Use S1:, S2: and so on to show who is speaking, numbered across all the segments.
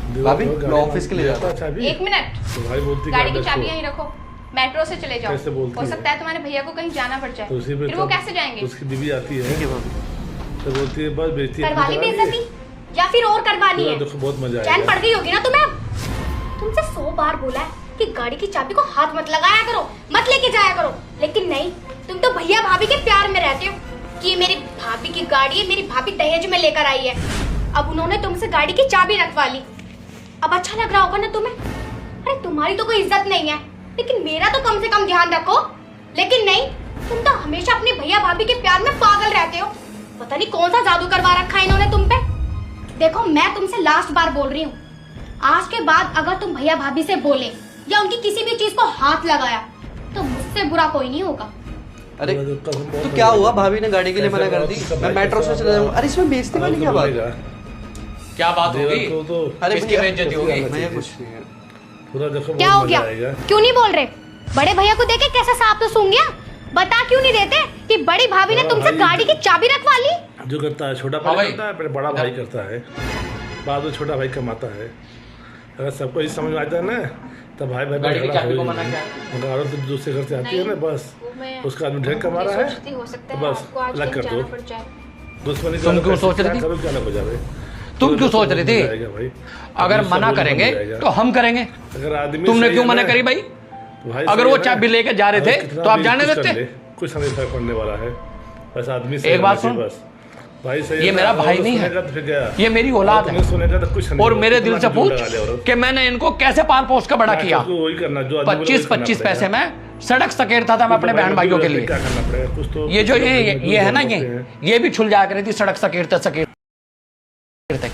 S1: भाभी मैं ऑफिस के लिए जाता हूँ।
S2: एक मिनट,
S3: तो भाई बोलती
S2: गाड़ी की चाबी यहीं रखो, मेट्रो से चले जाओ।
S3: कैसे बोलती
S2: हो
S3: है?
S2: सकता है तुम्हारे भैया को कहीं जाना पड़ जाए,
S3: तो उसी पे
S2: फिर वो कैसे जाएंगे?
S3: उसकी बीवी आती है
S1: ठीक है भाभी।
S3: तो बोलती है बस बेइज्जती
S2: करवा ली बेइज्जती या फिर और करवानी है?
S3: देखो बहुत मजा
S2: चैन
S3: आएगा।
S2: पड़ गई होगी ना तुम्हें अब? तुमसे 100 बार बोला है कि गाड़ी की चाबी को हाथ मत लगाया करो, मत लेके जाया करो, लेकिन नहीं, तुम तो भैया भाभी के प्यार में रहते हो कि ये मेरी भाभी की गाड़ी है, मेरी भाभी दहेज में लेकर आई है। अब उन्होंने तुमसे गाड़ी की चाबी रखवा ली, अब अच्छा लग रहा होगा ना तुम्हें? अरे तुम्हारी तो कोई इज्जत नहीं है, लेकिन मेरा तो कम से कम ध्यान रखो। लेकिन नहीं, तुम तो हमेशा अपने भैया भाभी के प्यार में पागल रहते हो। पता नहीं कौन सा जादू करवा रखा है इन्होंने तुम पे। देखो मैं तुमसे लास्ट बार बोल रही हूँ, आज के बाद अगर तुम भैया भाभी से बोले या उनकी किसी भी चीज को हाथ लगाया तो मुझसे बुरा कोई नहीं होगा।
S1: अरे तो क्या हुआ, भाभी ने गाड़ी के लिए मना कर दी, मैं मेट्रो से चला जाऊंगा। अरे इसमें बेइज्जती वाली क्या बात है?
S4: क्या बात होगी?
S1: अरे
S4: किसकी बेइज्जती होगी?
S1: मैं कुछ नहीं है।
S3: पूरा देखो
S2: क्या हो गया?
S3: आएगा।
S2: क्यों नहीं बोल रहे? बड़े भैया को देखे कैसा सांप तो सूंघ गया? बता क्यों नहीं देते कि बड़ी भाभी ने तुमसे गाड़ी की चाबी रखवा ली?
S3: जो करता है छोटा
S4: हाँ
S3: भाई
S4: भाई।
S3: करता है, फिर बड़ा भाई करता है, बाद में छोटा भाई कमाता है। अगर सबको ये समझ में आ जाए ना तो भाई भाई
S4: गाड़ी की
S3: झगड़ा
S4: चाबी को
S3: हो
S4: मना
S3: ही
S4: क्या?
S3: नहीं। अगर औरत दूसरे घर से आती है ना, बस उसका आदमी ढेर कमा रहा है
S2: हो सकता
S3: तो
S2: है
S3: बस
S2: आपको आज
S3: अलग कर
S2: कहीं
S3: दो।
S2: जाना पड़ जाए।
S3: दुश्मनी
S4: तुम क्यों सोच रही थी?
S3: करो क्या ना हो जाए।
S4: तुम क्यों सोच रही थी?
S3: भाई
S4: अगर मना करेंगे तो हम करेंगे।
S3: अगर आदमी
S4: तुमने
S3: सही
S4: क्यों
S3: है
S4: मना
S3: ना,
S4: करी भाई?
S3: भाई
S4: अगर
S3: सही
S4: वो
S3: है ना,
S4: चाबी लेके जा रहे थे
S3: कितना
S4: तो आप
S3: भी
S4: जाने
S3: कुछ कर
S4: देते?
S3: ले, कुछ नहीं फर्क पड़ने वाला है। बस आदमी सही
S4: एक बात
S3: रहना
S4: सुन,
S3: चाहिए, बस भाई सही
S4: ये
S3: है
S4: मेरा
S3: ना,
S4: भाई
S3: और
S4: नहीं है,
S3: सुनेगा तो फिर गया।
S4: ये मेरी औलाद
S3: तुमने
S4: है।
S3: सुनेगा तो कुछ नहीं
S4: और
S3: होगा,
S4: मेरे
S3: कितना
S4: दिल से
S3: जोर
S4: पूछ
S3: लगा ले औरत।
S4: कि मैंने इनको कैसे पाल पोस कर बड़ा किया।
S3: तो वही करना जो आदमी बोले वही
S4: 25-25
S3: करना
S4: पैसे
S3: पड़ेगा।
S4: में सड़क सकेरता था मैं अपने बहन भाइयों के लिए।
S3: क्या करना पड़ेगा कुछ तो।
S4: ये जो ये है ना,
S3: होते हैं।
S4: ये भी छुल जाया करी थी सड़क सकेरते सकेरते।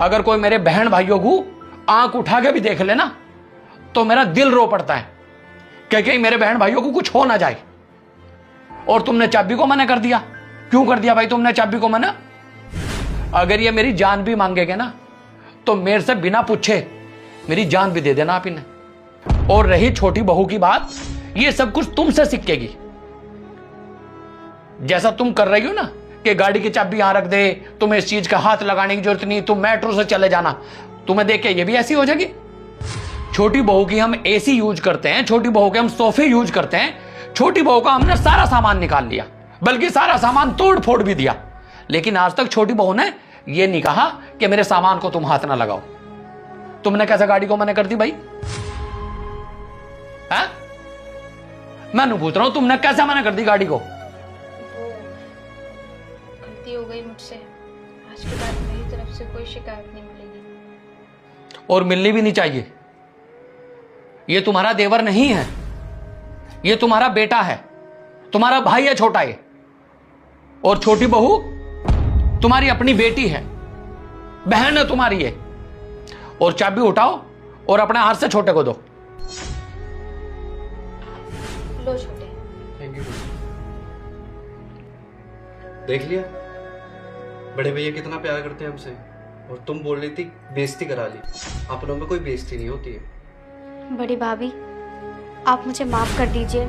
S4: अगर कोई मेरे बहन भाइयों को आंख उठा के भी देख लेना तो मेरा दिल रो पड़ता है कि कहीं मेरे बहन भाइयों को कुछ हो ना जाए। और तुमने चाबी को मना कर दिया। क्यों कर दिया भाई तुमने चाबी को मना? अगर ये मेरी जान भी मांगेगे ना तो मेरे से बिना पूछे मेरी जान भी दे देना आप इन्हें। और रही छोटी बहू की बात, ये सब कुछ तुमसे सीखेगी। जैसा तुम कर रही हो ना कि गाड़ी की चाबी यहां रख दे, तुम्हें इस चीज का हाथ लगाने की जरूरत नहीं, तुम मेट्रो से चले जाना, तुम्हें देख के ये भी ऐसी हो जाएगी। छोटी बहू की हम एसी यूज करते हैं, छोटी बहू के हम सोफे यूज करते हैं, छोटी बहू का हमने सारा सामान निकाल लिया, बल्कि सारा सामान तोड़ फोड़ भी दिया। लेकिन आज तक छोटी बहू ने यह नहीं कहा कि मेरे सामान को तुम हाथ ना लगाओ। तुमने कैसे गाड़ी को मना कर दी भाई? है? मैं नहीं पूछ रहा हूं तुमने कैसे मना कर दी गाड़ी को?
S2: गलती हो गई मुझसे, आज के बाद मेरी तरफ से कोई शिकायत नहीं मिलेगी।
S4: और मिलनी भी नहीं चाहिए। ये तुम्हारा देवर नहीं है, ये तुम्हारा बेटा है, तुम्हारा भाई है छोटा ये। और छोटी बहू तुम्हारी अपनी बेटी है, बहन है तुम्हारी ये। और चाबी उठाओ और अपने हाथ से छोटे को दो।
S2: लो छोटे।
S1: Thank you. देख लिया बड़े भैया कितना प्यार करते हैं हमसे, और तुम बोल रही थी बेइज्जती करा ली। अपनों में कोई बेइज्जती नहीं होती है।
S5: बड़ी भाभी, आप मुझे माफ़ कर दीजिए।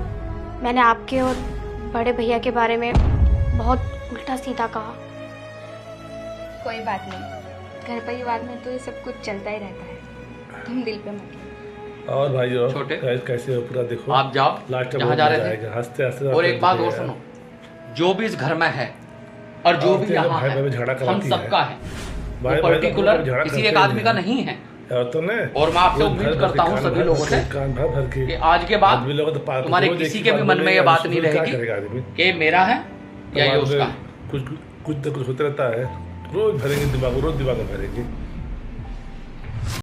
S5: मैंने आपके और बड़े भैया के बारे में बहुत उल्टा सीधा कहा।
S2: कोई बात नहीं, घर परिवार में तो ये सब कुछ चलता ही रहता है, तुम दिल पे मत लो।
S3: और भाई और
S4: छोटे,
S3: कैसे हो पूरा देखो।
S4: आप जाओ
S3: लास्ट
S4: जहां जा रहे थे।
S3: हंसते हंसते।
S4: और एक बात और सुनो, जो भी इस घर में है और जो भी यहाँ
S3: भाई
S4: है,
S3: भाई झगड़ा
S4: हम
S3: कराती है।
S4: सबका है,
S3: भाई
S4: वो
S3: भाई
S4: पर्टिकुलर
S3: झगड़ा
S4: किसी
S3: करते
S4: एक आदमी
S3: हैं।
S4: का नहीं है।
S3: तो ने
S4: और मैं आपसे उम्मीद करता हूँ सभी लोगों से
S3: कान भर भर के
S4: कि आज के बाद
S3: आदमी लोग तो पागल
S4: तुम्हारे
S3: हो,
S4: किसी
S3: एक
S4: के
S3: ही
S4: भी
S3: बात
S4: मन में ये
S3: बोलेगा,
S4: बात नहीं
S3: क्या
S4: रहेगी
S3: करेगा आदमी?
S4: कि मेरा है या ये
S3: तो बाद में
S4: उसका है।
S3: कुछ कुछ तो कुछ होता रहता है, रोज भरेंगे दिमाग, रोज दिमाग में भरेंगे।